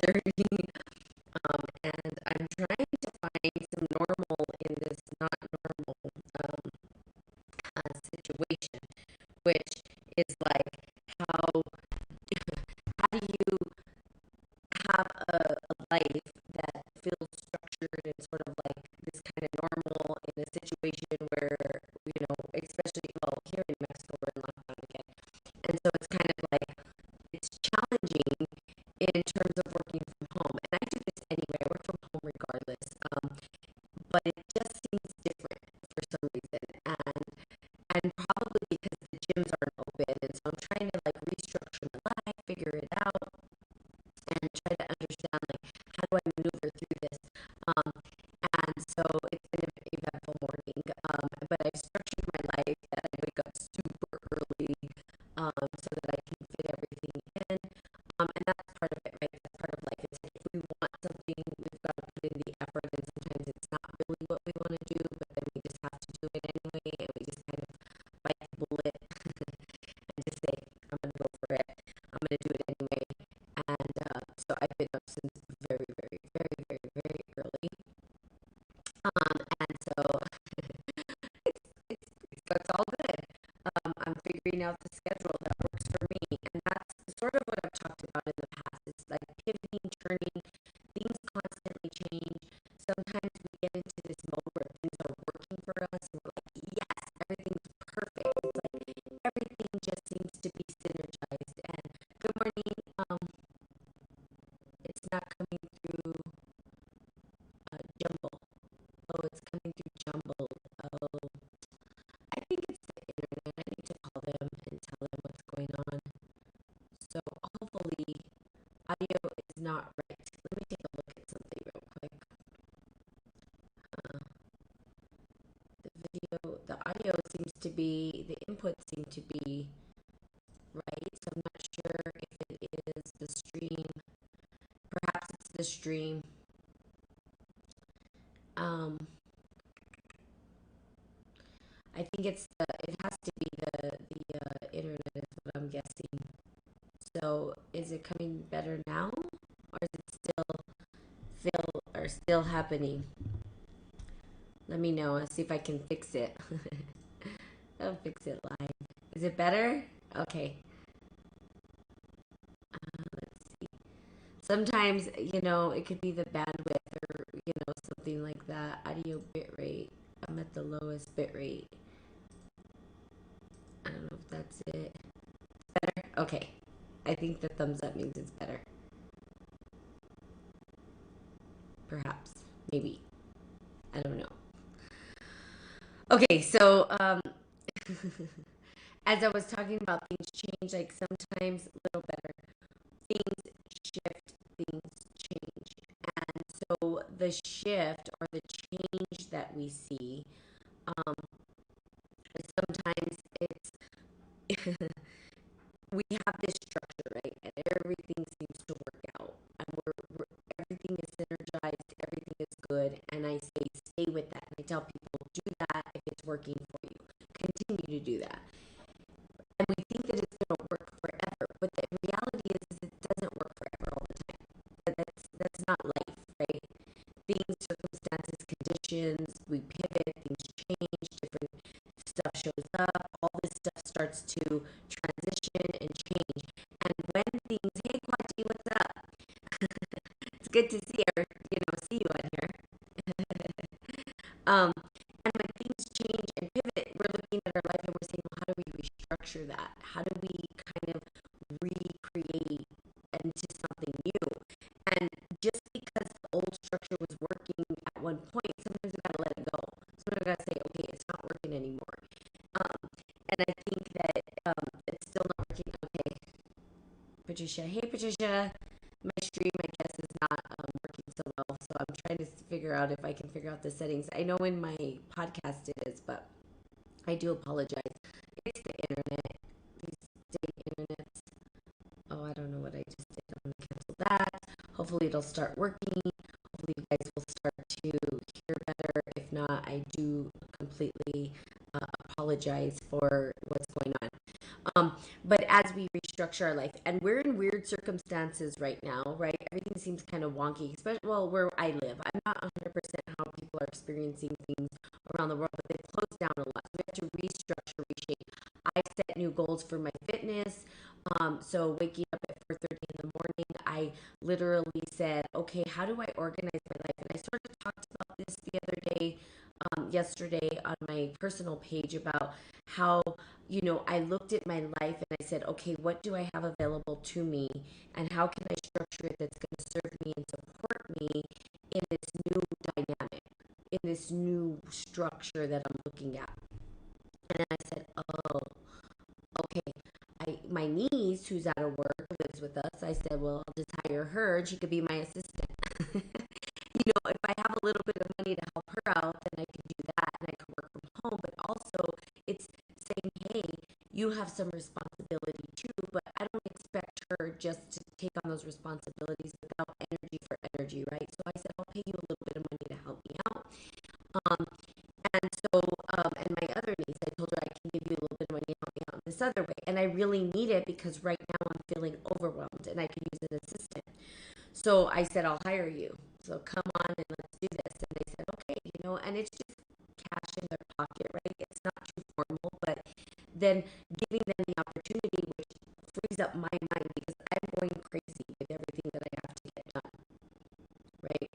5:30. And I'm trying to find some normal in this not normal situation, which is like how how do you have a life that feels structured and sort of like this kind of normal in a situation where, especially, well, here in Mexico, we're in lockdown again. And so it's kind of like, it's challenging in terms of working from home. And I do this anyway, I work from home regardless. But it just seems different for some reason. And probably because the gyms aren't open. And so I'm trying to like restructure my life, figure it out, and try to understand like how do I maneuver through this. And so it's been an eventful morning. But I've structured my life that I wake up super early, so that I can fit everything in. And that's part of it, right? That's part of life. It's like if we want something, we've got to put in the effort, and sometimes it's not really what we want to do, but then we just have to do it anyway, and we just kind of bite the bullet and just say, I'm going to go for it. I'm going to do it anyway. And so I've been up since very, very, very, very, very early. And so it's all good. I'm figuring out the schedule that works for me. And that's sort of what I've talked about in the past. It's like pivoting, turning, things constantly change. Sometimes we get into this mode where things are working for us and we're like, yes, everything's perfect. It's like everything just seems to be synergized. And good morning. It's not coming through jumble. Oh, it's coming through jumbled. Oh, I think it's the internet. I need to call them and tell them what's going on. So hopefully audio is not right. Let me take a look at something real quick. The audio seems to be, the input seem to be right. So I'm not sure if it is the stream. Perhaps it's the stream. I think it has to be the internet is what I'm guessing. So is it coming better now, or is it still happening? Let me know. I'll see if I can fix it. I'll fix it live. Is it better? Okay. Let's see. Sometimes, it could be the bandwidth or, something like that. Audio bit rate. I'm at the lowest bit rate. I don't know if that's it. Better? Okay. I think the thumbs up means it's better. Perhaps. Maybe. I don't know. Okay, so as I was talking about, things change, like sometimes a little better. Things shift, things change. And so the shift or the change that we see, sometimes it's we have this structure, right? And everything seems to work out. And everything is synergized, everything is good. And I say, stay with that. And I tell people, do that if it's working for you. Continue to do that. And we think that it's going to work forever, but the reality is it doesn't work forever all the time. That's not life, right? Things, circumstances, conditions, we pivot, things change, different stuff shows up, all this stuff starts to transition and change. And when things, hey Kwati, what's up? It's good to see you on here. And when things change and pivot, we're looking at our life and we're saying, well, how do we restructure that? How do we kind of recreate into something new? And just because the old structure was working at one point, sometimes we gotta let it go. Sometimes we gotta say, okay, it's not working anymore. And I think that it's still not working. Okay, Patricia. Hey, Patricia. My stream, I guess, is not working so well, so I'm trying to figure out if I can figure out the settings. I know in my podcast it is, but I do apologize. It's the internet. These dang internets. Oh, I don't know what I just did. I'm going to cancel that. Hopefully it'll start working. Hopefully you guys will start to hear better. If not, I do completely apologize for what's going on. Um, but as we restructure our life, and we're in weird circumstances right now, right? Everything seems kind of wonky, especially well where I live. I'm not 100% how people are experiencing things around the world, but they've closed down a lot. So we have to restructure, reshape. I set new goals for my fitness. So waking up at 4:30 in the morning, I literally said, okay, how do I organize my life? And I sort of talked about this the other day, yesterday on my personal page about how, I looked at my life and I said, okay, what do I have available to me and how can I structure it that's going to serve me and support me in this new dynamic, in this new structure that I'm looking at. And then I said, oh, okay. My niece, who's out of work, lives with us. I said, well, I'll just hire her and she could be my assistant. If I have a little bit of money to help her out, then I can do that and I can work from home. But also, it's saying, hey, you have some responsibility too, but I don't expect her just to take on those responsibilities without energy for energy, right? So I said, I'll pay you a little bit of money to help me out. Um, and so, and my other niece, I told her I can give you a little bit of money to help me out in this other way. And I really need it because right now I'm feeling overwhelmed and I could use an assistant. So I said, I'll hire you. So come on and let's do this. And they said, okay, and it's just cash in their pocket, right? It's not too formal, but then giving them the opportunity, which frees up my mind because I'm going crazy with everything that I have to get done, right?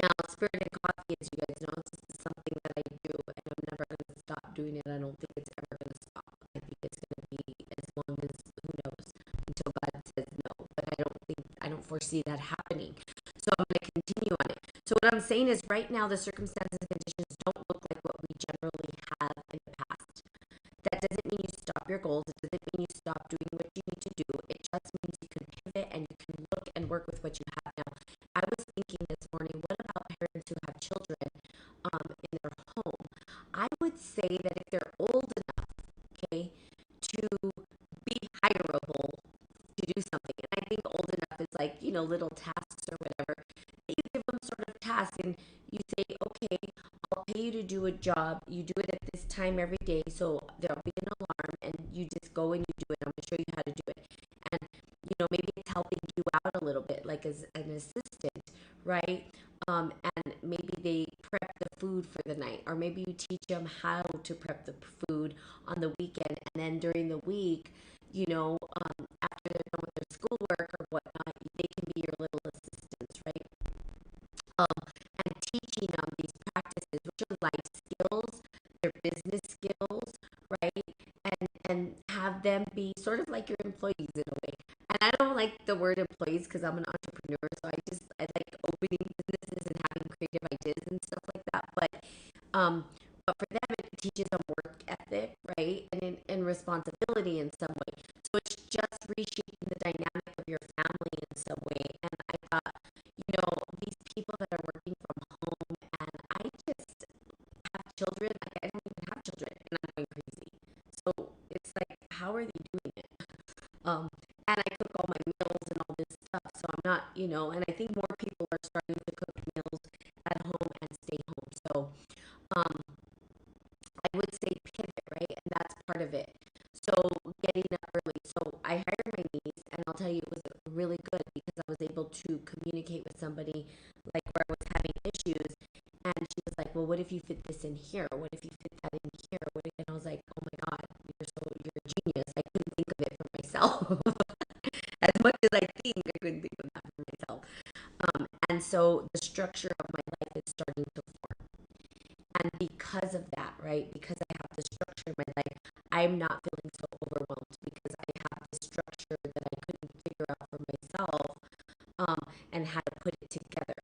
Now, Spirit and Coffee, as you guys know, this is something that I do, and I'm never going to stop doing it. I don't think it's ever going to stop. I think it's going to be as long as, who knows, until God says no. But I don't foresee that happening. So I'm going to continue on it. So what I'm saying is right now, the circumstances and conditions don't look like what we generally have in the past. That doesn't mean you stop your goals. It doesn't mean you stop doing what you need to do. It just means you can pivot and you can look and work with what you have now. I was thinking this morning, what about parents who have children in their home? I would say that if they're old enough, okay, to be hireable to do something, and I think old enough is like, little tasks or whatever, you give them sort of tasks and you say, okay, I'll pay you to do a job. You do it at this time every day, so there'll be an alarm, and you just go and you do it. I'm gonna show you how to do it, and maybe it's helping you out a little bit, like as an assistant, right? And maybe they prep the food for the night, or maybe you teach them how to prep the food on the weekend, and then during the week, after they're done with their schoolwork or whatnot, they can be your little assistants, right? And teaching them these practices, which are life skills, their business skills, right? And have them be sort of like your employees in a way. And I don't like the word employees because I'm an entrepreneur, so I like opening businesses and having creative ideas and stuff like that. But for them, it teaches them work ethic, right, and responsibility in some way. So it's just reshaping the dynamic of your family in some way. And I thought, these people that are working from home, and I just have children. Like I don't even have children, and I'm going crazy. So it's like, how are they doing it? Um, and I cook all my meals and all this stuff. So I'm not, and I think more people are starting to cook meals at home and stay home. So um, I would say pivot, right? And that's part of it. So getting up early. So I hired my niece, and I'll tell you, it was really good because I was able to communicate with somebody like where I was having issues, and she was like, "Well, what if you fit this in here? What if you fit that in here?" And I was like, "Oh my God, you're a genius! I couldn't think of it for myself. As much as I think, I couldn't think of that for myself." And so the structure of my life is starting to form. And because of that, right, because I have the structure in my life, I'm not feeling so overwhelmed because I have the structure that I couldn't figure out for myself, and how to put it together.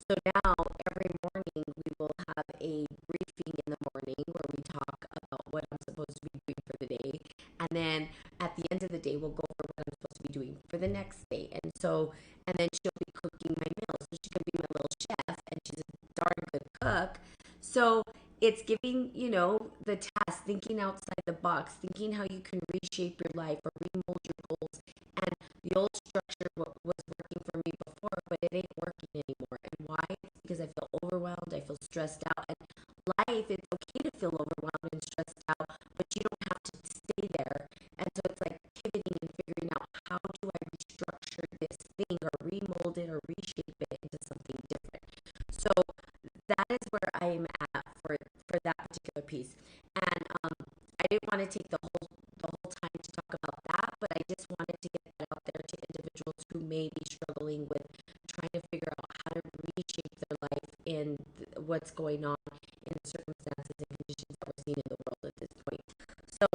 So now every morning we will have a briefing in the morning where we talk about what I'm supposed to be doing for the day. And then at the end of the day, we'll go over what I'm supposed to be doing for the next day. And then she'll be cooking my meals. So she can be my little chef, and she's a darn good cook. So it's giving, the task, thinking outside the box, thinking how you can reshape your life or remold your goals. And the old structure was working for me before, but it ain't working anymore. And why? Because I feel overwhelmed, I feel stressed out. And life, it's okay to feel overwhelmed and stressed out, but you don't have to stay there. piece. And I didn't want to take the whole time to talk about that, but I just wanted to get that out there to individuals who may be struggling with trying to figure out how to reshape their life in what's going on in the circumstances and conditions that we're seeing in the world at this point. So,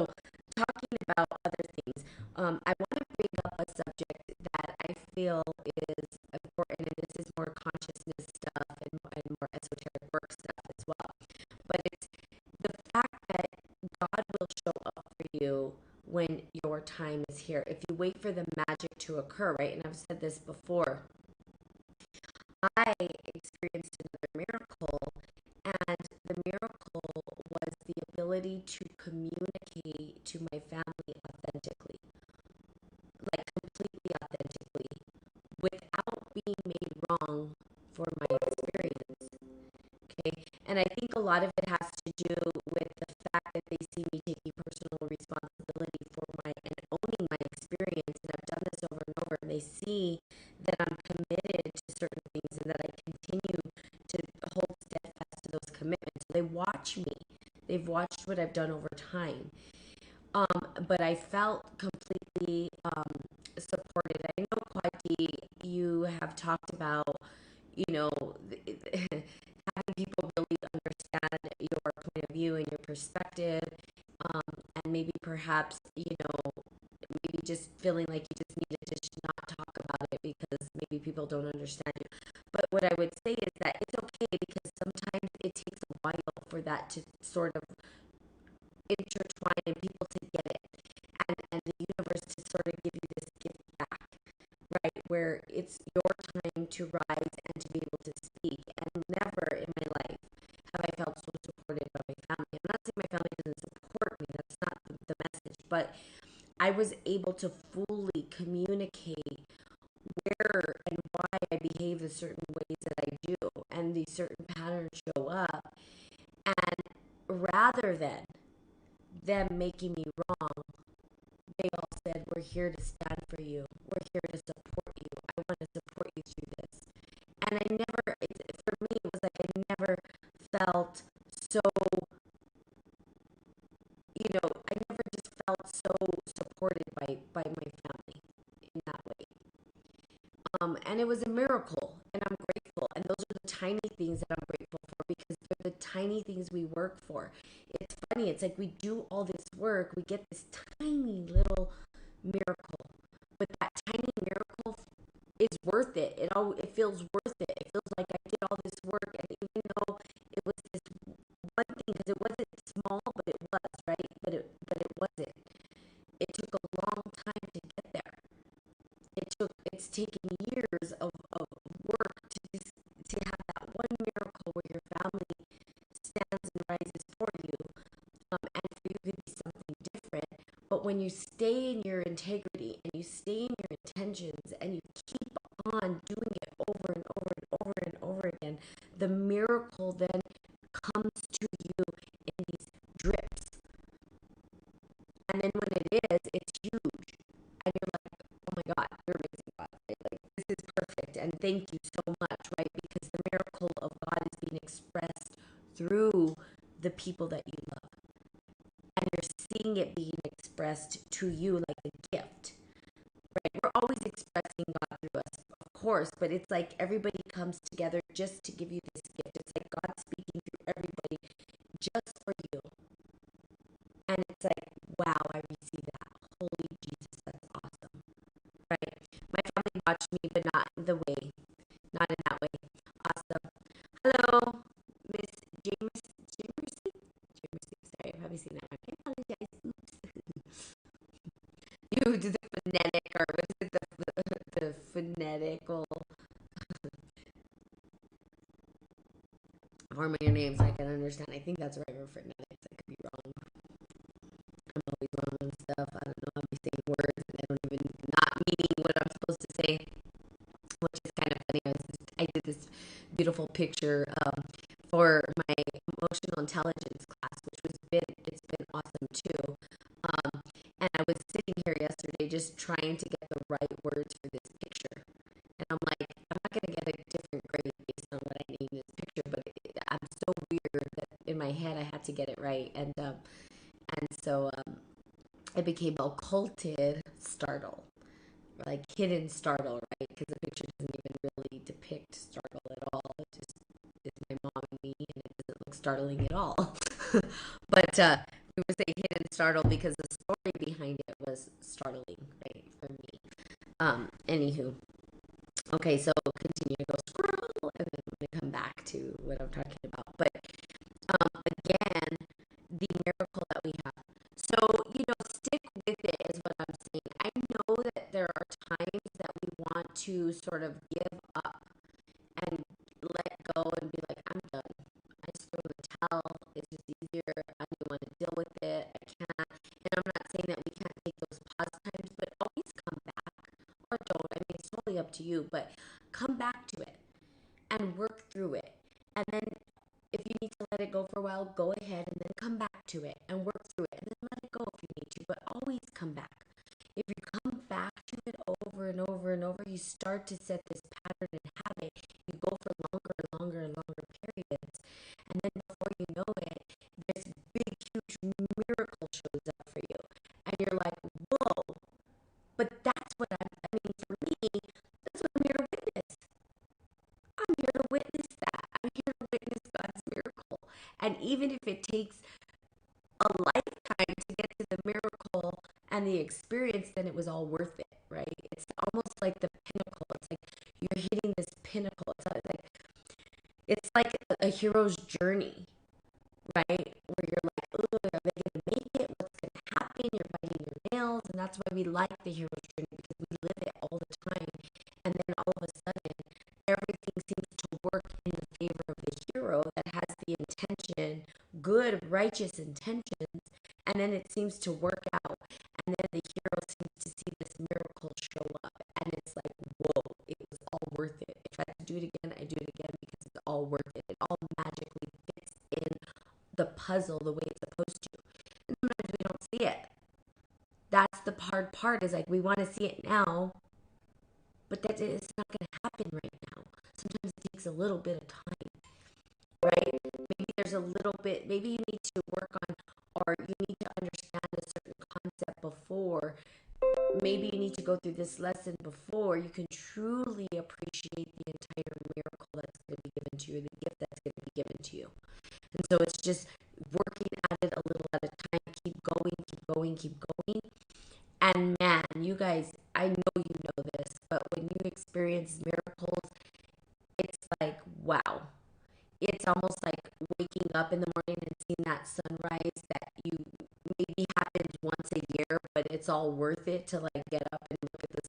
talking about other things, I want to bring up a subject that I feel is important, and this is more consciousness stuff and more esoteric work stuff as well. But it's the fact that God will show up for you when your time is here. If you wait for the magic to occur, right? And I've said this before, I experienced another miracle, and the miracle was the ability to communicate to my family authentically, like completely authentically, without being made wrong for my experience. Okay. And I think a lot of it has to do with the fact that they see me taking personal responsibility for my and owning my experience. And I've done this over and over. And they see that I'm committed to certain things and that I continue to hold steadfast to those commitments. They watch me. They've watched what I've done over time. But I felt completely supported. I know, Kwati, you have talked about, you know, having people really understand your point of view and your perspective, um, and maybe perhaps, maybe just feeling like you just needed to not talk about it because maybe people don't understand you. But what I would say is that it's okay because sometimes it takes a while for that to sort of intertwine and people to get it, and the universe to sort of give you this gift back, right? Where it's your time to rise and to be able to speak. And never in my life have I felt so supported by my family. I'm not saying my family doesn't support me, that's not the message, but I was able to fully communicate where and why I behave the certain ways that I do, and these certain patterns show up. And rather than them making me wrong, they all said, "We're here to stand for you. We're here to support you. I want to support you through this." And for me, it was like I never felt so, I never just felt so supported by my family in that way. And it was a miracle, and I'm grateful. And those are the tiny things that I'm grateful for because they're the tiny things we work for. It's funny. It's like we do all this work, we get this tiny little miracle, but that tiny miracle is worth it. It feels worth it. It feels like I did all this work, and even though it was this one thing, because it wasn't small, but it was right. But it wasn't. It took a long time to get there. It's taken years of work to have that one miracle where your family stands and rises for you, and for you to be something different. But when you stay in your integrity and you stay in your intentions and you keep on doing it over and over and over and over again, the miracle then comes to you in these drips. And then when it is, it's huge. And you're like, "Oh my God, you're amazing, God. Like, this is perfect. And thank you so much," right? Because the miracle of God is being expressed through the people that you love. And you're seeing it being expressed to you like a gift, right? We're always expressing God through us, of course, but it's like everybody comes together just to give you this gift. It's like God speaking through everybody just for you. And it's like, wow, I receive that. Holy Jesus, that's awesome, right? My family watched me, but not in that way. Awesome. Hello, Miss Jamercy? Jamercy, sorry, I've probably seen that one. I apologize. Oops. You do the phonetic, or what is it, the phonetical form of your name so I can understand. I think that's right for phonetics. I could be wrong. I'm always wrong on stuff. I don't know. I'll be saying words and I don't even not meaning what I'm supposed to say, which is kind of funny. I did this beautiful picture for my emotional intelligence class, which it's been awesome too. And I was sitting here yesterday just trying to get the right words for this picture, and I'm like, I'm not gonna get a different grade based on what I named this picture, but I'm so weird that in my head I had to get it right? And so it became occulted startle, like hidden startle, right? Because the picture doesn't even really depict startle at all. It just is my mom and me, and it doesn't look startling at all. But we would say hidden startle because the story behind it was startling, right, for me. Anywho, okay, so continue to go scroll, and then I'm gonna come back to what I'm talking about. But again, the miracle that we have. So, stick with it is what I'm saying. I know that there are times that we want to sort of give up and let go and be like, I'm done. I just throw the towel. It's just easier. I don't want to deal with it. I can't. And I'm not saying that we can't take those pause times, but always come back or don't. I mean, it's totally up to you, but come back to it and work through it. And then if you need to let it go for a while, go ahead and then come back to it and work through it and then let it go if you need to, but always come back. If you come back to it over and over and over, you start to set this pattern and habit. You go for longer and longer and longer periods. And then before you know it, this big, huge miracle shows up for you. And you're like, whoa. But that's what I mean, for me, that's what I'm here to witness. I'm here to witness that. I'm here to witness God's miracle. And even if it takes a lifetime to get to the miracle and the experience, then it was all worth it, right? It's almost like the pinnacle. It's like you're hitting this pinnacle. It's like a hero's journey, right? Where you're like, oh, are they gonna make it? What's gonna happen? You're biting your nails, and that's why we like the hero's journey because we live it all the time. And then all of a sudden, everything seems to work in the favor of the hero that has the intention, good, righteous intentions, and then it seems to work out. And then the hero seems to see this miracle show up, and it's like, whoa, it was all worth it. If I have to do it again, I do it again because it's all worth it. It all magically fits in the puzzle the way it's supposed to. And sometimes we don't see it. That's the hard part is like we want to see it now, but that it's not going to happen right now. Sometimes it takes a little bit of time, right? Maybe there's a little bit, maybe you need to work on, or you need to understand a certain concept before. Maybe you need to go through this lesson before you can truly appreciate the entire miracle that's going to be given to you, the gift that's going to be given to you. And so it's just working at it a little at a time, keep going, keep going, keep going. And man, you guys, I know you know this, but when you experience miracles, it's like, wow. It's almost like waking up in the morning and seeing that sunrise that you maybe happens once a year, but it's all worth it to like get up and look at the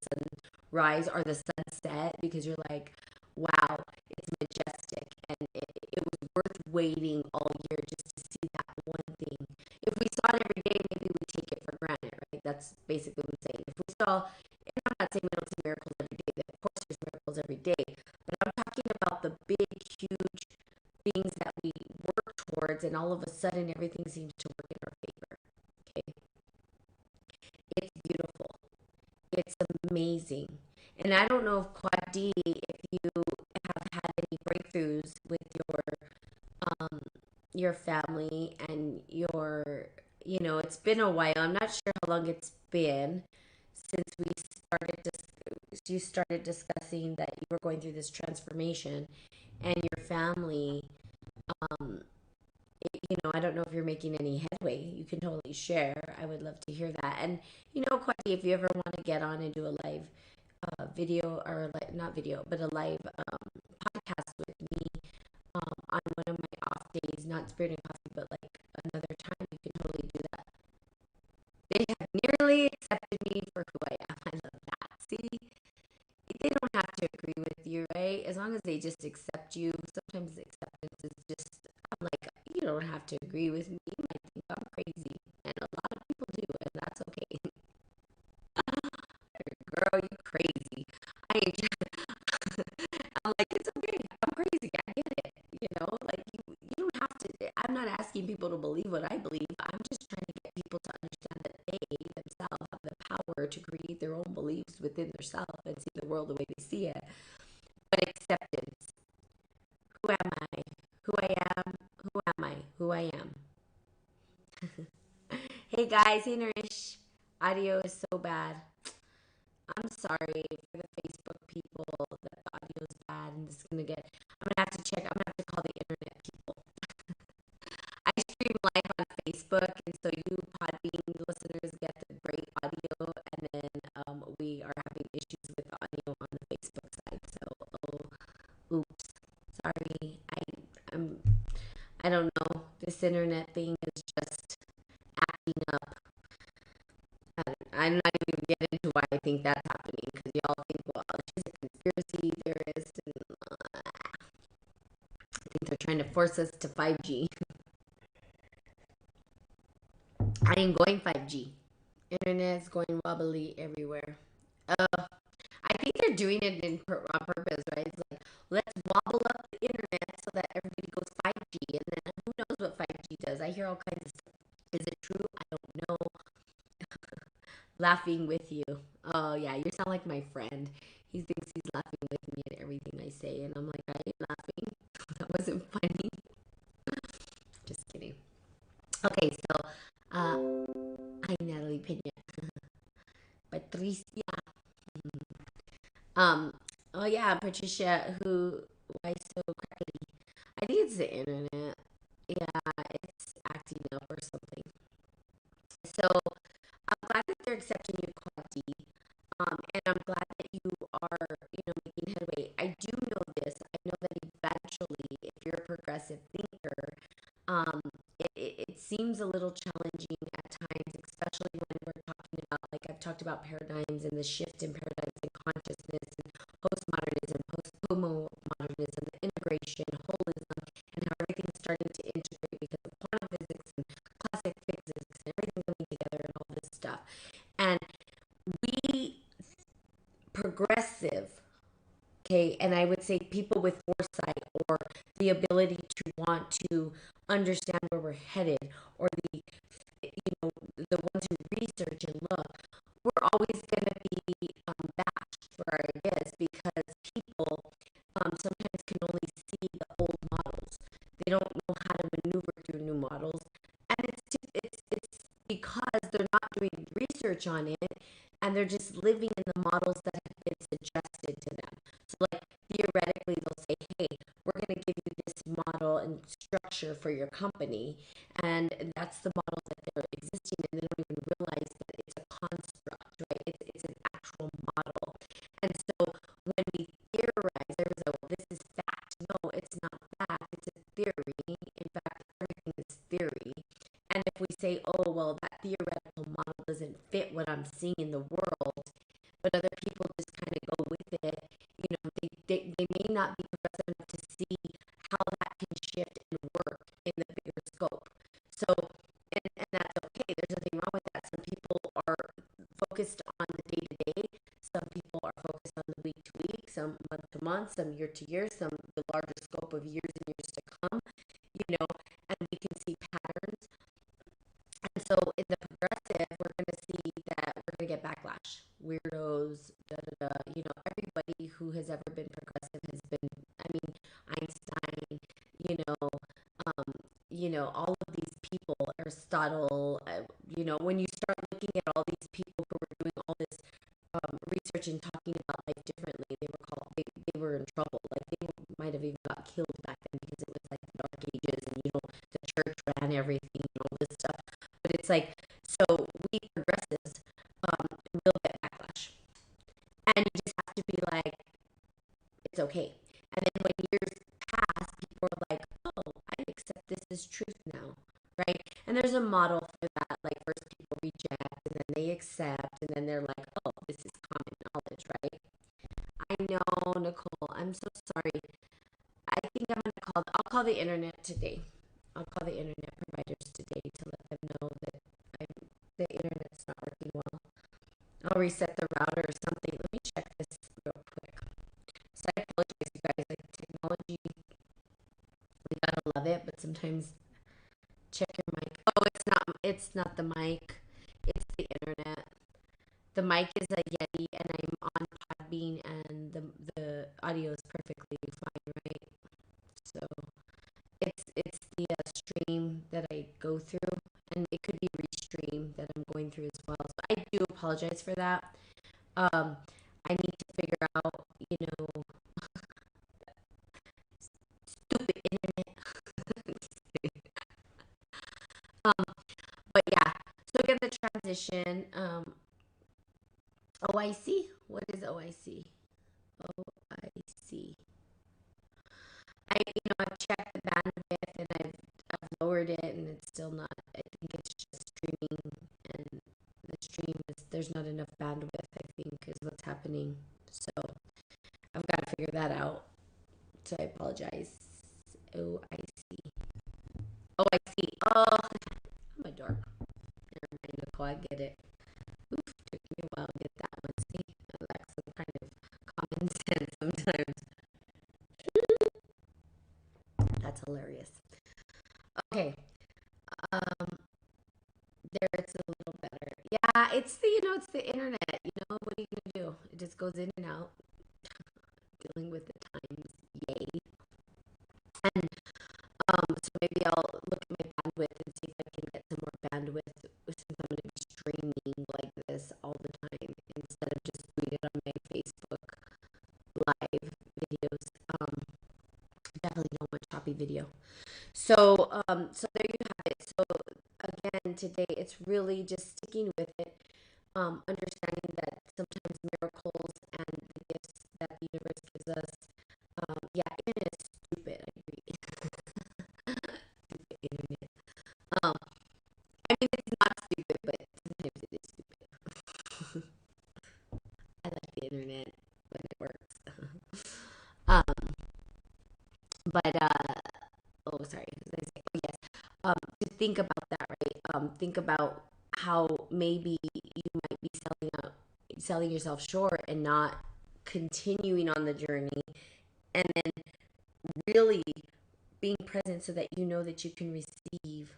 sunrise or the sunset because you're like, wow, it's majestic and it was worth waiting all year just to see that one thing. If we saw it every day, maybe we take it for granted, right? That's basically what I'm saying. If we saw, and I'm not saying we don't see miracles every day, of course there's miracles every day, but I'm talking about the big, huge things that we work towards, and all of a sudden everything seems to work in our favor. Okay, it's beautiful, it's amazing. And I don't know if Quad D, if you have had any breakthroughs with um your family and it's been a while. I'm not sure how long it's been since you started discussing that you were going through this transformation and your family. um I don't know if you're making any headway. You can totally share. I would love to hear that. And Kwati, if you ever want to get on and do a live video or not video, but a live podcast with me on one of my off days, not Spirit and Coffee, but like another time, you can totally do that. They have nearly accepted me for who I am. I love that. See, they don't have to agree with you, right? As long as they just accept you. Sometimes acceptance is just, I'm like, you don't have to agree with me. You might think I'm crazy. And a lot of people do, and that's okay. Girl, you crazy. I ain't, I'm like, it's okay. I'm crazy. I get it. Like you don't have to, I'm not asking people to believe what I believe. I'm just trying to get people to understand that they themselves have the power to create their own beliefs within themselves and see the world the way they see it. But acceptance. Who am I? Who I am? Who am I? Who I am. Hey guys, hey Narish. Audio is so bad. I'm sorry for the Facebook people that the audio is bad and this is gonna get. I'm gonna have to check. I'm gonna have to call the internet people. I stream live on Facebook, and so you Podbean listeners get the great audio, and then we are having issues with the audio on the Facebook side. So, oops, sorry. I'm I don't know. This internet thing is just acting up. I'm not even get into why I think that's happening because y'all think, well, she's a conspiracy theorist, and I think they're trying to force us to 5G. I ain't going 5G. Internet's going wobbly everywhere. I think they're doing it on purpose, right? It's like, let's wobble up the internet so that everybody goes 5G, and then who knows what 5G does? I hear all kinds of stuff. Is it true? I don't know. Laughing with you. Oh, yeah, you sound like my friend. He thinks he's laughing with me at everything I say, and I'm like, I ain't laughing. That wasn't funny. Just kidding. Okay, so, hi, Natalie Pena. Patricia. Um, oh yeah, Patricia, why so crackly? I think it's the internet. Yeah, it's acting up or something. So I'm glad that they're accepting you, Quanti. And I'm glad that you are, making headway. I do know this. I know that eventually, if you're a progressive thinker, um, it seems a little challenging at times, especially when we're talking about, like I've talked about paradigms and the shift in paradigms and consciousness and postmodernism, post-modernism, the integration, holism, and how everything's starting to integrate because of quantum physics and classic physics and everything coming together and all this stuff. And we progressive, okay, and I would say people with foresight or the ability to want to understand where we're headed, or the ones who research and look, we're always going to be bashed for our ideas because people sometimes can only see the old models. They don't know how to maneuver through new models, and it's because they're not doing research on it, and they're just living in the models that have been suggested to them. So, like, theoretically, they'll say, hey, we're going to give you this model and structure for your company, and that's the model that they're existing in. They don't even realize that it's a construct, right? It's an actual model. And so when we theorize, there's a, well, this is fact. No, it's not fact. It's a theory. In fact, everything is theory. And if we say, oh, well, that theoretical model doesn't fit what I'm seeing in the world, but other people just kind of go with it, they may not be progressive enough to see how that can shift and work in the bigger scope. So, and that's okay. There's nothing wrong with that. Some people are focused on the day to day. Some people are focused on the week to week, some month to month, some year to year, some the larger scope of years and years to come, and we can see patterns. And so in the progressive, we're going to see that we're going to get backlash, weirdos, da da da. Everybody who has ever been progressive has been, I mean, Einstein, all of these people, Aristotle, when you start looking at all these people who were doing all this research and talking about life differently, they were in trouble. Like they might have even got killed back then because it was like the Dark Ages and the church ran everything and all this stuff. But it's like, so we progressives will get backlash, and you just have to be like, it's okay. And then when years pass, people are like, oh, I accept this as truth now, right? And there's a model for that. Like first people reject, and then they accept, and then they're like, oh, this is common knowledge, right? I know, Nicole. I'm so sorry. I think I'll call the internet today. I'll call the internet providers today to let them know that the internet's not working well. I'll reset the router or something. Let me check this real quick. So I apologize, you guys. Like technology, we gotta love it, but sometimes check your mic. Oh, it's not the mic. It's the internet. The mic is a Yeti, and I'm on Podbean, and the audio is perfectly fine, right? So it's the stream that I go through, and it stream that I'm going through as well. So I do apologize for that. Um, I need to figure out, stupid internet. um, but yeah. So again, the transition. OIC. What is OIC? OIC. I've checked the bandwidth and I've lowered it, and it's still not. I think it's just streaming, and the stream is there's not enough bandwidth. I think is what's happening. So I've got to figure that out. So I apologize. OIC. OIC. Oh, I'm a dork. Never mind, Nicole. I get it. Oof, took me a while to get that one. See, I lack some kind of common sense sometimes. That's hilarious. Okay. Um, there it's a little better. Yeah, it's the internet. What are you gonna do? It just goes in and out. Dealing with the times, yay. And so maybe I'll look at my bandwidth and see if I can get some more bandwidth since I'm gonna be streaming like this all the time instead of just doing it on my Facebook live videos. Definitely don't want choppy video. So there you have it. So again, today it's really just sticking with it, understanding that sometimes miracles and the gifts that the universe gives us, yeah, internet is stupid. I agree. Stupid internet. Um, I mean, it's not stupid, but sometimes it is stupid. I like the internet when it works. um, but oh, sorry. What was I saying? Oh, yes. To think about that, right? Think about how maybe you might be selling yourself short and not continuing on the journey, and then really being present so that you know that you can receive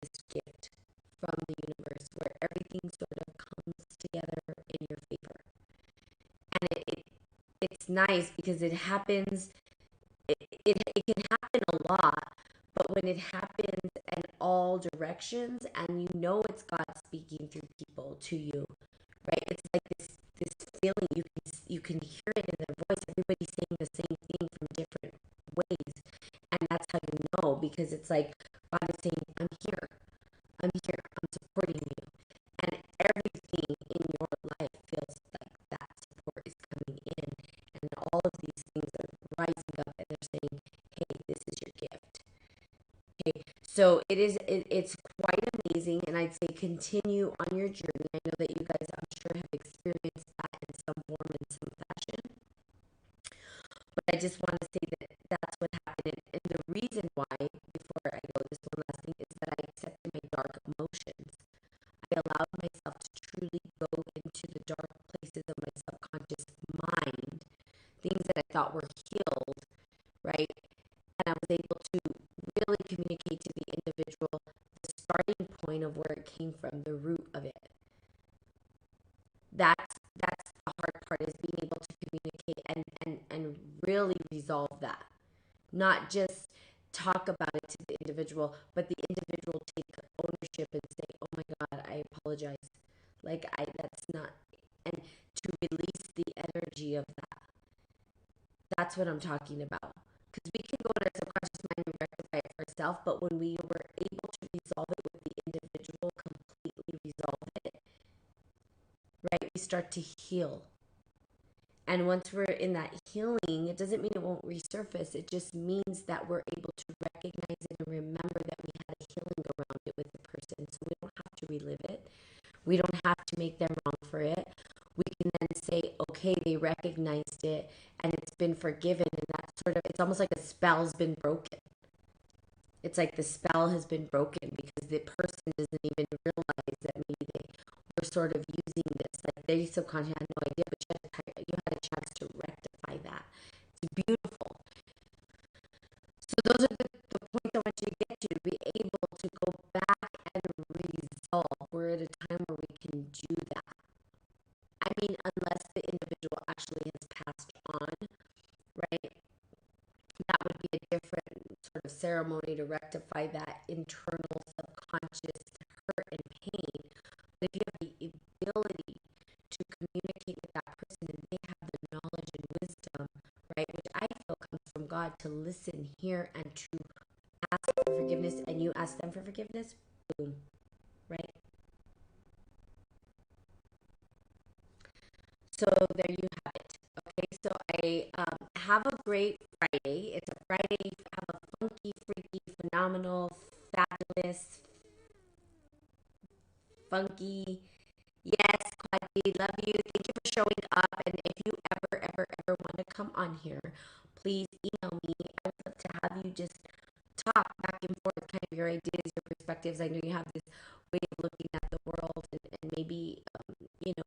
this gift from the universe where everything sort of comes together in your favor. And it's nice because it happens, it can happen a lot, but when it happens in all directions and it's God speaking through people to you, right? It's like this feeling, you can hear it in their voice. Everybody's saying the same thing from different ways, and that's how you know, because it's like God is saying, I'm here, I'm supporting you, and everything in your life feels like that support is coming in, and all of these things are rising up, and they're saying, hey, this is your gift. Okay, so it's quite amazing, and I'd say continue on your journey. I know that you guys, I'm sure, have experienced that in some form, in some fashion, but I just want to say that that's what happened, and the reason why, before I go, this one last thing, is that I accepted my dark emotions. I allowed myself to truly go into the dark places of my subconscious mind, things that I thought were healed, right? And I was able to really communicate to the individual the starting point of where it came from, the root of it. That's the hard part, is being able to communicate and really resolve that. Not just talk about it to the individual, but the individual take ownership and say, oh my God, I apologize. That's not, and to release the energy of that. That's what I'm talking about. Because we can go in our subconscious mind and rectify it ourselves, but when we were able to resolve it with the individual, completely resolve it, right, we start to heal. And once we're in that healing, it doesn't mean it won't resurface. It just means that we're able to recognize it and remember that we had a healing around it with the person. So we don't have to relive it. We don't have to make them wrong for it. We can then say, okay, they recognized it and it's been forgiven. And that's it's almost like a spell's been broken. It's like the spell has been broken because the person doesn't even realize that maybe they were sort of using this. Like they subconsciously had no idea, but you had a chance to rectify that. It's beautiful. So those are the points I want you to get to be able to go back and resolve. We're at a time where we can do that. I mean, unless the individual actually has passed on, right? That would be a different sort of ceremony to rectify that internal subconscious here and to ask for forgiveness and you ask them for forgiveness, boom, right? So there you have it. Okay, so I have a great Friday. It's a Friday. Have a funky, freaky, phenomenal, fabulous, funky. Yes, Quaddy, love you. Thank you for showing up. And if you ever want to come on here, please email me. I would love to have you just talk back and forth, kind of your ideas, your perspectives. I know you have this way of looking at the world, and maybe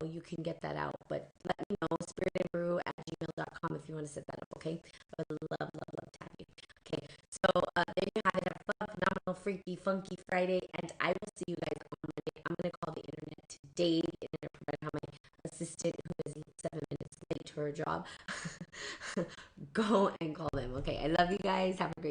you can get that out. But let me know, spiritandbrew@gmail.com if you want to set that up. Okay, I would love to have you. Okay, so there you have it. Have a fun, phenomenal, freaky, funky Friday, and I will see you guys on Monday. I'm gonna call the internet today. The internet provider, how my assistant, who is 7 minutes late to her job, go and call them. Okay, I love you guys. Have a great